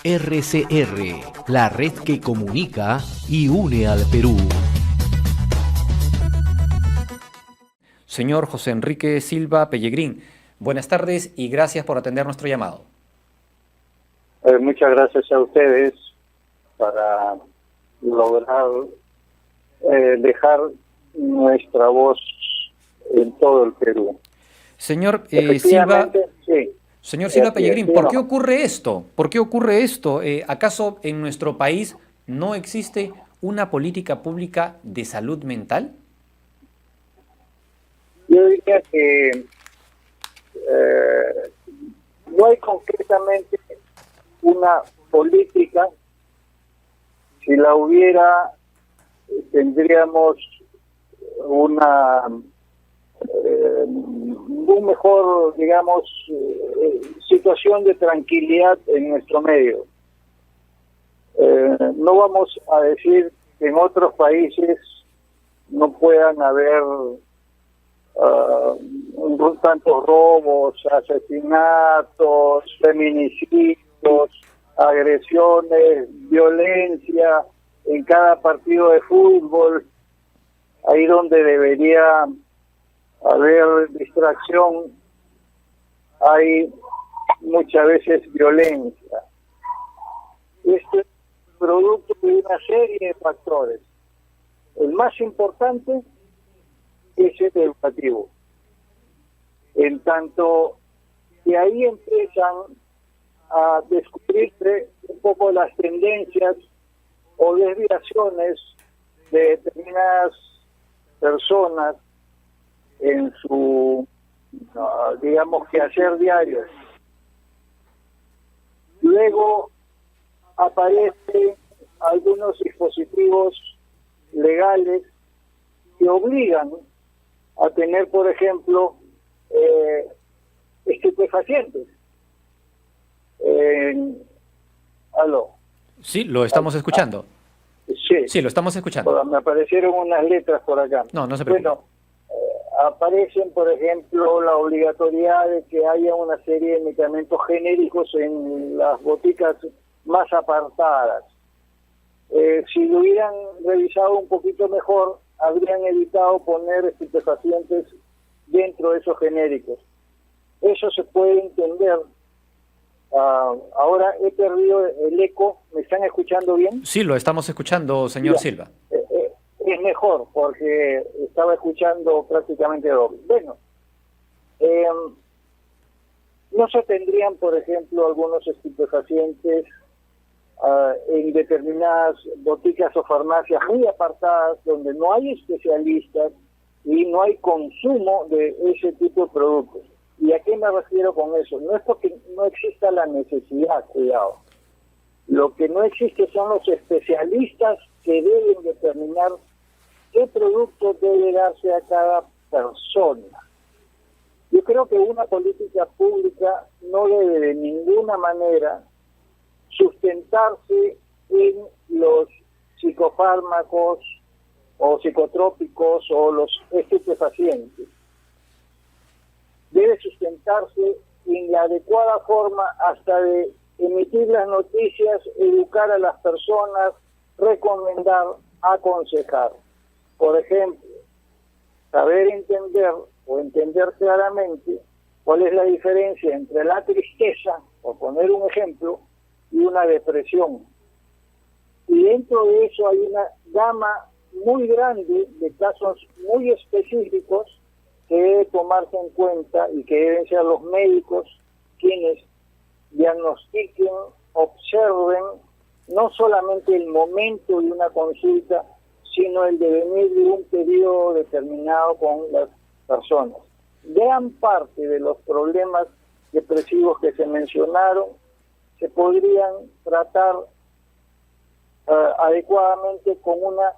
RCR, la red que comunica y une al Perú. Señor José Enrique Silva Pellegrín, buenas tardes y gracias por atender nuestro llamado. Muchas gracias a ustedes para lograr dejar nuestra voz en todo el Perú. Señor Silva, sí. Señor Silva Pellegrín, sí, ¿por no. qué ocurre esto? ¿Por qué ocurre esto? ¿Acaso en nuestro país no existe una política pública de salud mental? Yo diría que no hay concretamente una política. Si la hubiera, tendríamos un mejor, digamos, situación de tranquilidad en nuestro medio. No vamos a decir que en otros países no puedan haber tantos robos, asesinatos, feminicidios, agresiones, violencia en cada partido de fútbol. Ahí donde debería haber distracción, hay muchas veces violencia. Esto es producto de una serie de factores. El más importante es el educativo. En tanto que ahí empiezan a descubrirse un poco las tendencias o desviaciones de determinadas personas en su, digamos, quehacer diario. Luego aparecen algunos dispositivos legales que obligan a tener, por ejemplo, estupefacientes. ¿Aló? Sí, lo estamos escuchando. Sí, lo estamos escuchando. Me aparecieron unas letras por acá. No se preocupe. Bueno, aparecen, por ejemplo, la obligatoriedad de que haya una serie de medicamentos genéricos en las boticas más apartadas. Si lo hubieran revisado un poquito mejor, habrían evitado poner estupefacientes dentro de esos genéricos. Eso se puede entender. Ahora he perdido el eco. ¿Me están escuchando bien? Sí, lo estamos escuchando, señor Silva. Es mejor, porque estaba escuchando prácticamente doble. Bueno, no se tendrían, por ejemplo, algunos estupefacientes en determinadas boticas o farmacias muy apartadas, donde no hay especialistas y no hay consumo de ese tipo de productos. ¿Y a qué me refiero con eso? No es porque no exista la necesidad, cuidado. Lo que no existe son los especialistas que deben determinar qué producto debe darse a cada persona. Yo creo que una política pública no debe de ninguna manera sustentarse en los psicofármacos o psicotrópicos o los estupefacientes. Debe sustentarse en la adecuada forma hasta de emitir las noticias, educar a las personas, recomendar, aconsejar. Por ejemplo, saber entender o entender claramente cuál es la diferencia entre la tristeza, por poner un ejemplo, y una depresión. Y dentro de eso hay una gama muy grande de casos muy específicos que debe tomarse en cuenta y que deben ser los médicos quienes diagnostiquen, observen no solamente el momento de una consulta, sino el devenir de un periodo determinado con las personas. Gran parte de los problemas depresivos que se mencionaron se podrían tratar adecuadamente con una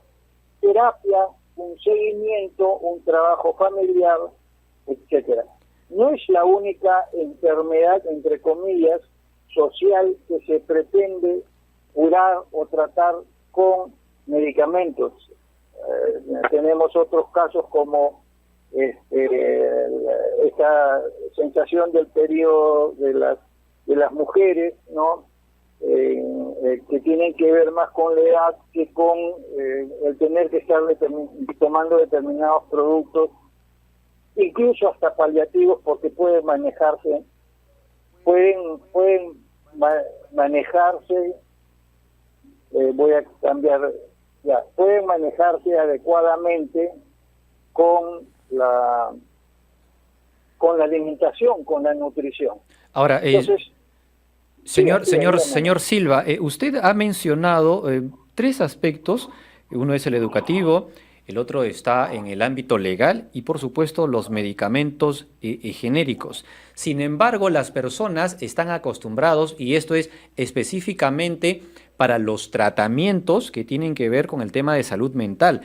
terapia, un seguimiento, un trabajo familiar, etcétera. No es la única enfermedad, entre comillas, social que se pretende curar o tratar con medicamentos. Tenemos otros casos como esta sensación del periodo de las mujeres, ¿no? que tienen que ver más con la edad que con el tener que estar tomando determinados productos, incluso hasta paliativos, porque pueden manejarse pueden manejarse adecuadamente con la alimentación, con la nutrición. Ahora, Entonces, señor Silva, usted ha mencionado tres aspectos. Uno es el educativo, el otro está en el ámbito legal y, por supuesto, los medicamentos genéricos. Sin embargo, las personas están acostumbrados, y esto es específicamente para los tratamientos que tienen que ver con el tema de salud mental.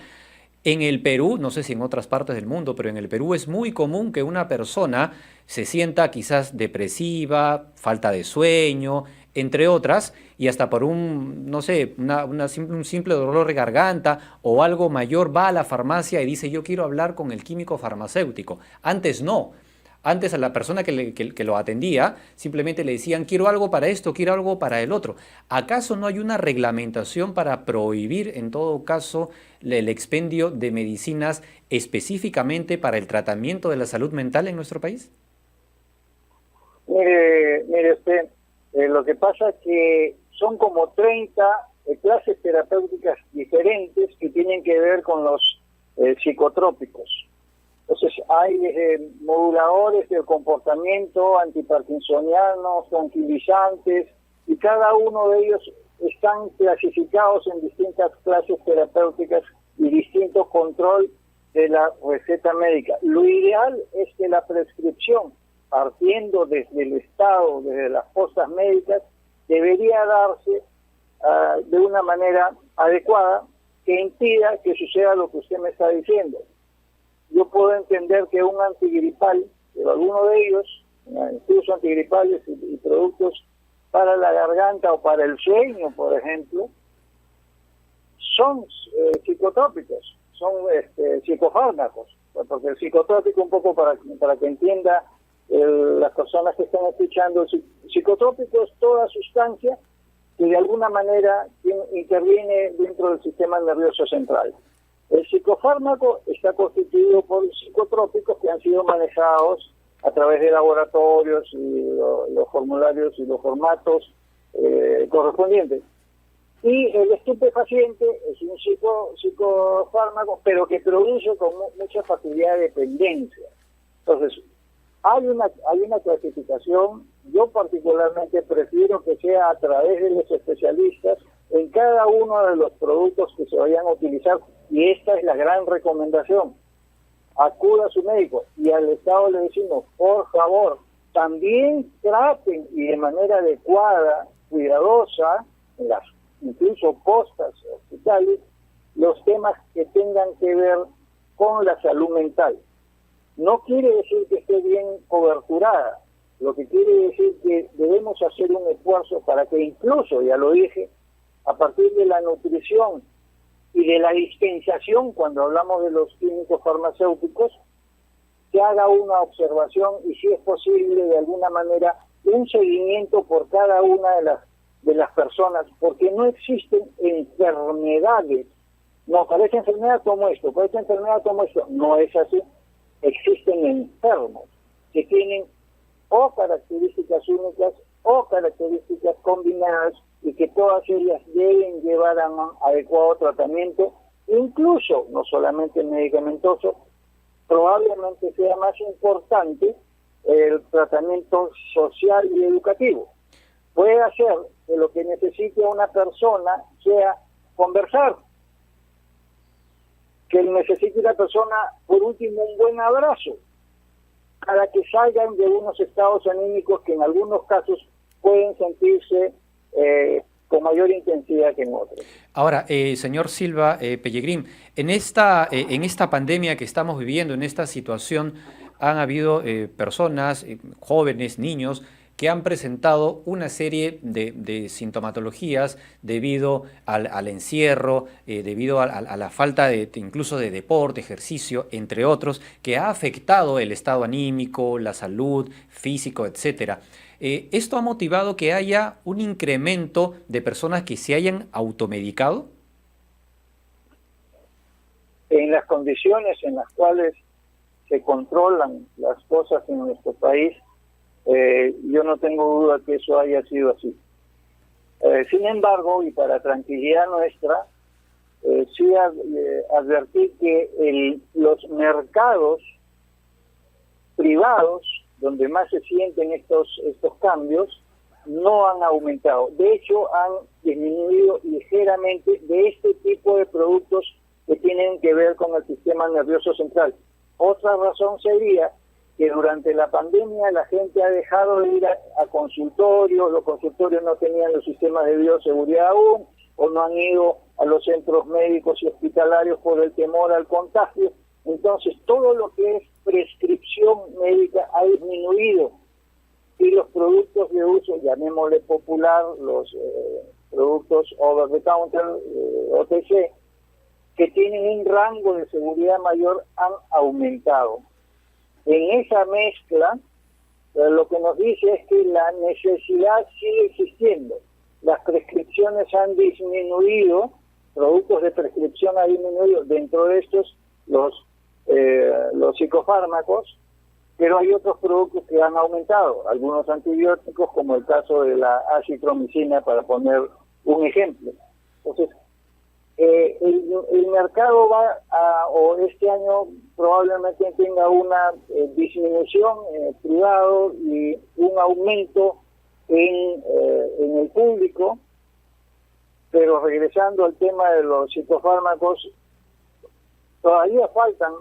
En el Perú, no sé si en otras partes del mundo, pero en el Perú es muy común que una persona se sienta quizás depresiva, falta de sueño, entre otras, y hasta por un simple dolor de garganta o algo mayor va a la farmacia y dice: yo quiero hablar con el químico farmacéutico. Antes no. Antes a la persona que lo atendía simplemente le decían: quiero algo para esto, quiero algo para el otro. ¿Acaso no hay una reglamentación para prohibir en todo caso el expendio de medicinas específicamente para el tratamiento de la salud mental en nuestro país? Mire usted, lo que pasa es que son como 30 clases terapéuticas diferentes que tienen que ver con los psicotrópicos. Entonces hay moduladores del comportamiento, antiparkinsonianos, tranquilizantes, y cada uno de ellos están clasificados en distintas clases terapéuticas y distinto control de la receta médica. Lo ideal es que la prescripción, partiendo desde el Estado, desde las postas médicas, debería darse de una manera adecuada que impida que suceda lo que usted me está diciendo. Yo puedo entender que un antigripal, pero alguno de ellos, incluso antigripales y productos para la garganta o para el sueño, por ejemplo, son psicotrópicos, son psicofármacos, porque el psicotrópico, un poco para que entienda las personas que están escuchando, psicotrópico es toda sustancia que de alguna manera interviene dentro del sistema nervioso central. El psicofármaco está constituido por psicotrópicos que han sido manejados a través de laboratorios y los formularios y los formatos correspondientes. Y el estupefaciente es un psicofármaco, pero que produce con mucha facilidad de dependencia. Entonces, hay una clasificación. Yo particularmente prefiero que sea a través de los especialistas en cada uno de los productos que se vayan a utilizar, y esta es la gran recomendación: acuda a su médico. Y al Estado le decimos: por favor, también traten, y de manera adecuada, cuidadosa, en las incluso postas hospitales, los temas que tengan que ver con la salud mental. No quiere decir que esté bien coberturada, lo que quiere decir que debemos hacer un esfuerzo para que incluso, ya lo dije, a partir de la nutrición y de la dispensación, cuando hablamos de los químicos farmacéuticos, se haga una observación y, si es posible, de alguna manera, un seguimiento por cada una de las personas, porque no existen enfermedades. No, para esa enfermedad tomo esto, para esa enfermedad tomo esto. No es así. Existen enfermos que tienen o características únicas o características combinadas, y que todas ellas deben llevar a un adecuado tratamiento, incluso, no solamente medicamentoso. Probablemente sea más importante el tratamiento social y educativo. Puede hacer que lo que necesite una persona sea conversar, que necesite una persona, por último, un buen abrazo, para que salgan de unos estados anímicos que en algunos casos pueden sentirse con mayor intensidad que en otros. Ahora, señor Silva Pellegrín, en esta pandemia que estamos viviendo, en esta situación, han habido personas, jóvenes, niños, que han presentado una serie de sintomatologías debido al encierro, debido a la falta incluso de deporte, ejercicio, entre otros, que ha afectado el estado anímico, la salud, físico, etcétera. ¿Esto ha motivado que haya un incremento de personas que se hayan automedicado? En las condiciones en las cuales se controlan las cosas en nuestro país, yo no tengo duda que eso haya sido así. Sin embargo, y para tranquilidad nuestra, sí advertir que los mercados privados, donde más se sienten estos cambios, no han aumentado. De hecho, han disminuido ligeramente de este tipo de productos que tienen que ver con el sistema nervioso central. Otra razón sería que durante la pandemia la gente ha dejado de ir a consultorios, los consultorios no tenían los sistemas de bioseguridad aún, o no han ido a los centros médicos y hospitalarios por el temor al contagio. Entonces, todo lo que es prescripción médica ha disminuido y los productos de uso, llamémosle popular, los productos over the counter, OTC, que tienen un rango de seguridad mayor, han aumentado. En esa mezcla, lo que nos dice es que la necesidad sigue existiendo. Las prescripciones han disminuido, productos de prescripción han disminuido, dentro de estos los psicofármacos, pero hay otros productos que han aumentado, algunos antibióticos, como el caso de la acitromicina, para poner un ejemplo. Entonces, el mercado o este año probablemente tenga una disminución privado y un aumento en el público, pero regresando al tema de los psicofármacos, todavía faltan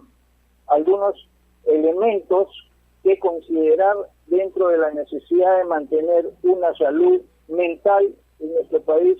algunos elementos que considerar dentro de la necesidad de mantener una salud mental en nuestro país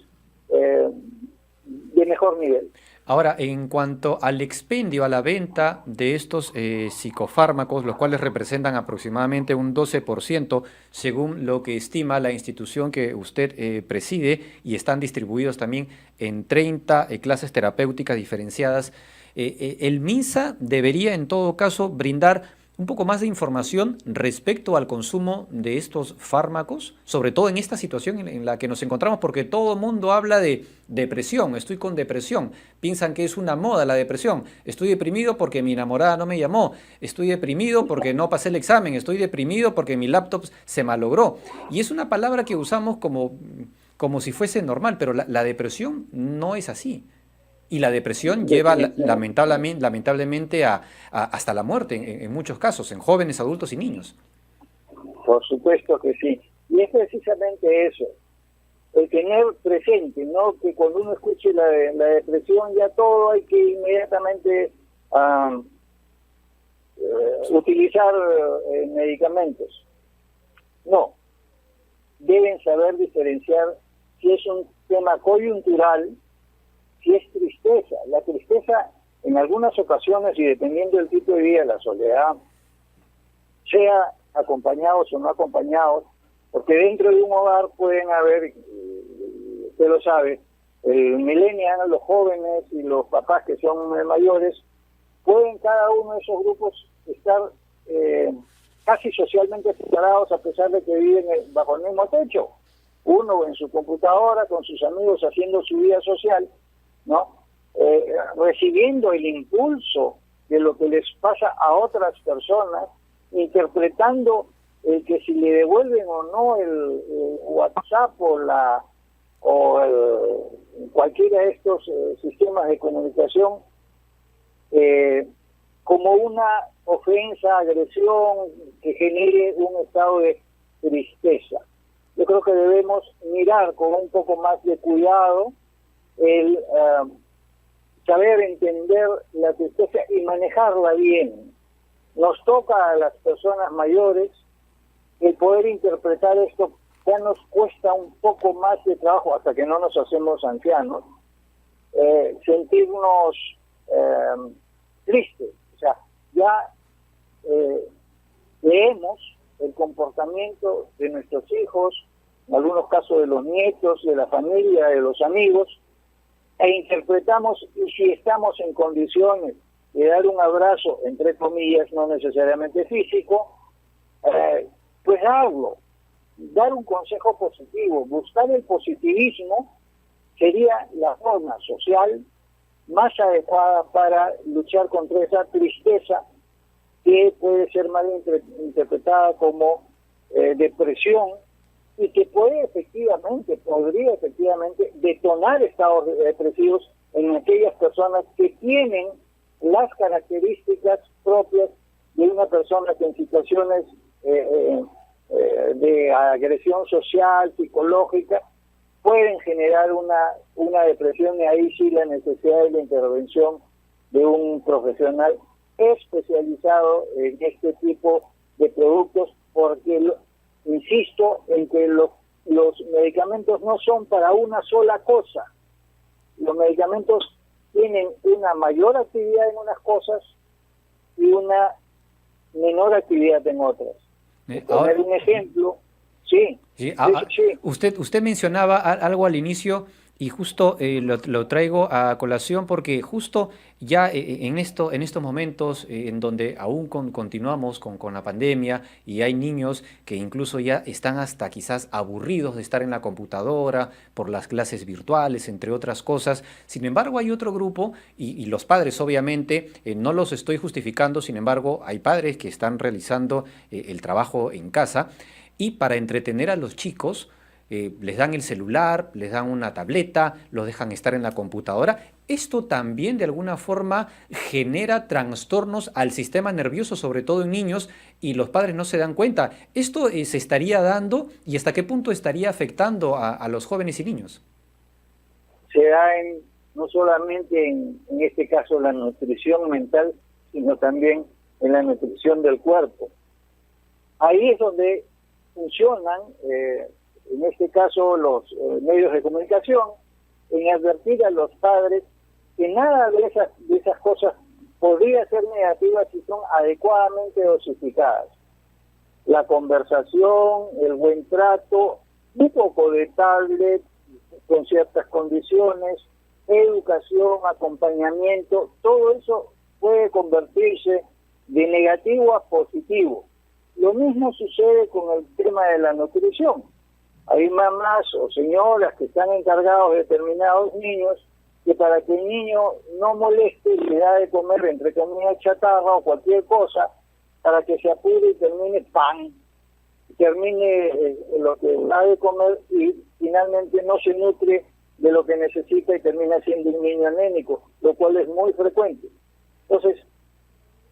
de mejor nivel. Ahora, en cuanto al expendio, a la venta de estos psicofármacos, los cuales representan aproximadamente un 12%, según lo que estima la institución que usted preside, y están distribuidos también en 30 clases terapéuticas diferenciadas, el MINSA debería en todo caso brindar un poco más de información respecto al consumo de estos fármacos, sobre todo en esta situación en la que nos encontramos, porque todo el mundo habla de depresión, estoy con depresión, piensan que es una moda la depresión, estoy deprimido porque mi enamorada no me llamó, estoy deprimido porque no pasé el examen, estoy deprimido porque mi laptop se malogró. Y es una palabra que usamos como si fuese normal, pero la depresión no es así. Y la depresión lleva lamentablemente hasta la muerte en muchos casos, en jóvenes, adultos y niños. Por supuesto que sí. Y es precisamente eso, el tener presente, ¿no? Que cuando uno escuche la depresión, ya todo hay que inmediatamente utilizar medicamentos. No. Deben saber diferenciar si es un tema coyuntural, si es tristeza. La tristeza en algunas ocasiones, y dependiendo del tipo de vida, la soledad, sea acompañados o no acompañados, porque dentro de un hogar pueden haber, usted lo sabe, el millennial, los jóvenes y los papás que son mayores, pueden cada uno de esos grupos estar casi socialmente separados, a pesar de que viven bajo el mismo techo. Uno en su computadora, con sus amigos, haciendo su vida social, ¿no? Recibiendo el impulso de lo que les pasa a otras personas, interpretando que si le devuelven o no el WhatsApp o cualquiera de estos sistemas de comunicación como una ofensa, agresión que genere un estado de tristeza. Yo creo que debemos mirar con un poco más de cuidado el saber entender la tristeza y manejarla bien. Nos toca a las personas mayores el poder interpretar esto. Ya nos cuesta un poco más de trabajo, hasta que no nos hacemos ancianos, sentirnos tristes. O sea, ya leemos el comportamiento de nuestros hijos, en algunos casos de los nietos, de la familia, de los amigos, e interpretamos, y si estamos en condiciones de dar un abrazo, entre comillas, no necesariamente físico, pues darlo. dar un consejo positivo, buscar el positivismo sería la forma social más adecuada para luchar contra esa tristeza que puede ser mal interpretada como depresión y que podría efectivamente detonar estados depresivos en aquellas personas que tienen las características propias de una persona que en situaciones de agresión social, psicológica, pueden generar una depresión, y ahí sí la necesidad de la intervención de un profesional especializado en este tipo de productos, porque insisto en que los medicamentos no son para una sola cosa. Los medicamentos tienen una mayor actividad en unas cosas y una menor actividad en otras. Poner un ejemplo, sí. Sí, sí. Usted mencionaba algo al inicio y justo lo traigo a colación porque justo ya en estos momentos en donde aún continuamos con la pandemia y hay niños que incluso ya están hasta quizás aburridos de estar en la computadora por las clases virtuales, entre otras cosas. Sin embargo, hay otro grupo y los padres obviamente, no los estoy justificando, sin embargo, hay padres que están realizando el trabajo en casa. Y para entretener a los chicos, les dan el celular, les dan una tableta, los dejan estar en la computadora. Esto también de alguna forma genera trastornos al sistema nervioso, sobre todo en niños, y los padres no se dan cuenta. ¿Esto se estaría dando y hasta qué punto estaría afectando a los jóvenes y niños? Se da no solamente en este caso la nutrición mental, sino también en la nutrición del cuerpo. Ahí es donde funcionan, en este caso, los medios de comunicación, en advertir a los padres que nada de esas cosas podría ser negativa si son adecuadamente dosificadas. La conversación, el buen trato, un poco de tablet con ciertas condiciones, educación, acompañamiento, todo eso puede convertirse de negativo a positivo. Lo mismo sucede con el tema de la nutrición. Hay mamás o señoras que están encargados de determinados niños que para que el niño no moleste le da de comer entre comida chatarra o cualquier cosa para que se apure y termine pan, termine lo que da de comer y finalmente no se nutre de lo que necesita y termina siendo un niño anémico, lo cual es muy frecuente. Entonces,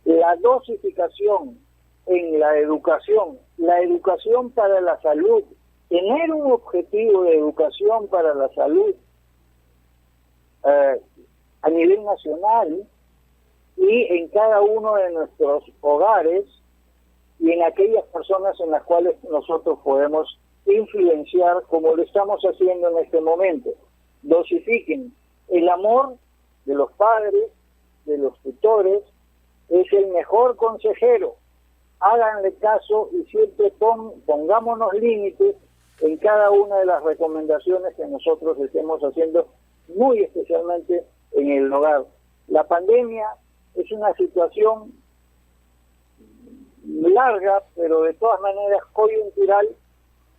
la dosificación en la educación para la salud, tener un objetivo de educación para la salud a nivel nacional y en cada uno de nuestros hogares y en aquellas personas en las cuales nosotros podemos influenciar como lo estamos haciendo en este momento. Dosifiquen. El amor de los padres, de los tutores, es el mejor consejero. Háganle caso y siempre pongámonos límites en cada una de las recomendaciones que nosotros estemos haciendo, muy especialmente en el hogar. La pandemia es una situación larga, pero de todas maneras coyuntural,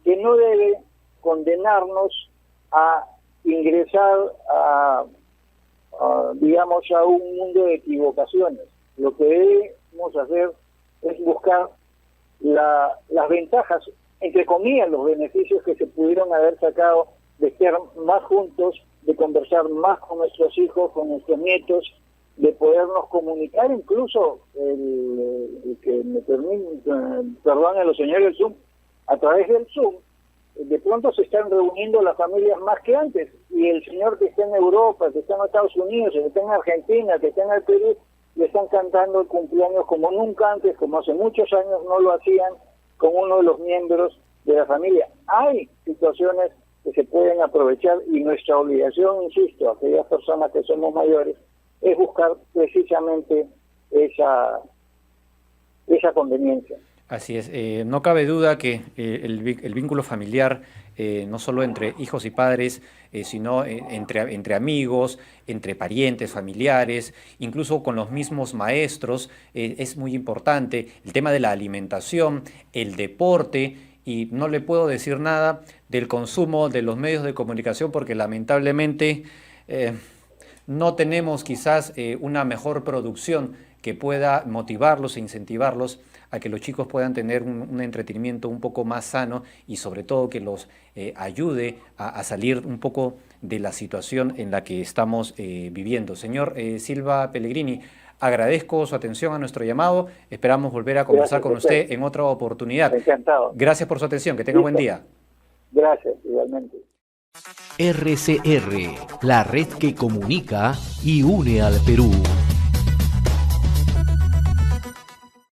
que no debe condenarnos a ingresar digamos, a un mundo de equivocaciones. Lo que debemos hacer es buscar las ventajas, entre comillas, los beneficios que se pudieron haber sacado de estar más juntos, de conversar más con nuestros hijos, con nuestros nietos, de podernos comunicar, incluso el que me perdonen los señores del Zoom, a través del Zoom, de pronto se están reuniendo las familias más que antes, y el señor que está en Europa, que está en Estados Unidos, que está en Argentina, que está en el Perú, le están cantando el cumpleaños como nunca antes, como hace muchos años no lo hacían con uno de los miembros de la familia. Hay situaciones que se pueden aprovechar y nuestra obligación, insisto, a aquellas personas que somos mayores, es buscar precisamente esa conveniencia. Así es, no cabe duda que el vínculo familiar, no solo entre hijos y padres, sino entre amigos, entre parientes, familiares, incluso con los mismos maestros, es muy importante. El tema de la alimentación, el deporte y no le puedo decir nada del consumo de los medios de comunicación porque lamentablemente no tenemos quizás una mejor producción que pueda motivarlos e incentivarlos a que los chicos puedan tener un entretenimiento un poco más sano y sobre todo que los ayude a salir un poco de la situación en la que estamos viviendo. Señor Silva Pellegrini, agradezco su atención a nuestro llamado. Esperamos volver a conversar con usted en otra oportunidad. Encantado. Gracias por su atención. Que tenga buen día. Gracias, igualmente. RCR, la red que comunica y une al Perú.